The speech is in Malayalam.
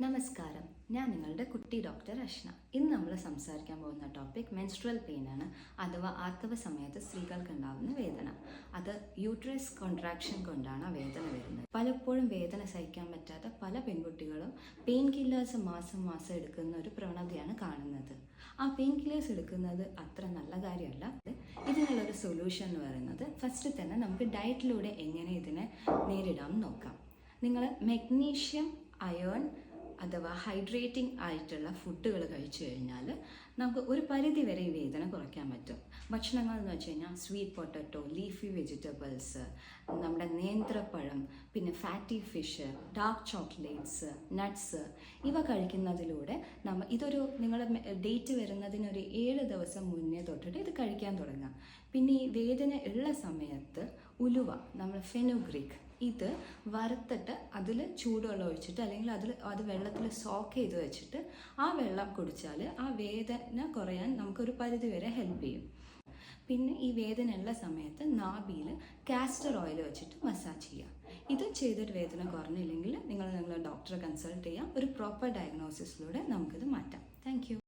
നമസ്കാരം, ഞാൻ നിങ്ങളുടെ കുട്ടി ഡോക്ടർ അഷ്ന. ഇന്ന് നമ്മൾ സംസാരിക്കാൻ പോകുന്ന ടോപ്പിക് മെൻസ്ട്രൽ പെയിൻ ആണ്, അഥവാ ആർത്തവ സമയത്ത് സ്ത്രീകൾക്ക് ഉണ്ടാകുന്ന വേദന. അത് യൂട്രസ് കോൺട്രാക്ഷൻ കൊണ്ടാണ് ആ വേദന വരുന്നത്. പലപ്പോഴും വേദന സഹിക്കാൻ പറ്റാത്ത പല പെൺകുട്ടികളും പെയിൻ കില്ലേഴ്സ് മാസം മാസം എടുക്കുന്ന ഒരു പ്രവണതയാണ് കാണുന്നത്. ആ പെയിൻ കില്ലേഴ്സ് എടുക്കുന്നത് അത്ര നല്ല കാര്യമല്ല. ഇതിനുള്ളൊരു സൊല്യൂഷൻ എന്ന് പറയുന്നത് ഫസ്റ്റ് തന്നെ നമുക്ക് ഡയറ്റിലൂടെ എങ്ങനെ ഇതിനെ നേരിടാം നോക്കാം. നിങ്ങൾ മെഗ്നീഷ്യം, അയേൺ അഥവാ ഹൈഡ്രേറ്റിംഗ് ആയിട്ടുള്ള ഫുഡുകൾ കഴിച്ചു കഴിഞ്ഞാൽ നമുക്ക് ഒരു പരിധി വരെ ഈ വേദന കുറയ്ക്കാൻ പറ്റും. ഭക്ഷണങ്ങൾ എന്ന് വെച്ച് കഴിഞ്ഞാൽ സ്വീറ്റ് പൊട്ടറ്റോ, ലീഫി വെജിറ്റബിൾസ്, നമ്മുടെ നേന്ത്രപ്പഴം, പിന്നെ fatty fish, dark chocolates, nuts, ഇവ കഴിക്കുന്നതിലൂടെ നിങ്ങൾ ഡേറ്റ് വരുന്നതിനൊരു 7 ദിവസം മുന്നേ തൊട്ടിട്ട് ഇത് കഴിക്കാൻ തുടങ്ങാം. പിന്നെ ഈ വേദന ഉള്ള സമയത്ത് ഉലുവ, നമ്മൾ ഫെനുഗ്രീക്ക്, ഇത് വറുത്തിട്ട് അതിൽ ചൂടുവെള്ളം ഒഴിച്ചിട്ട് അല്ലെങ്കിൽ അത് വെള്ളത്തിൽ സോക്ക് ചെയ്ത് വെച്ചിട്ട് ആ വെള്ളം കുടിച്ചാൽ ആ വേദന കുറയാൻ നമുക്കൊരു പരിധി വരെ ഹെൽപ്പ് ചെയ്യും. പിന്നെ ഈ വേദനയുള്ള സമയത്ത് നാഭിയിൽ കാസ്റ്റർ ഓയിൽ വെച്ചിട്ട് മസാജ് ചെയ്യുക. ഇത് ചെയ്തിട്ട് വേദന കുറഞ്ഞില്ലെങ്കിൽ നിങ്ങൾ നിങ്ങളുടെ ഡോക്ടറെ കൺസൾട്ട് ചെയ്യാം. ഒരു പ്രോപ്പർ ഡയഗ്നോസിസിലൂടെ നമുക്കിത് മാറ്റാം. താങ്ക്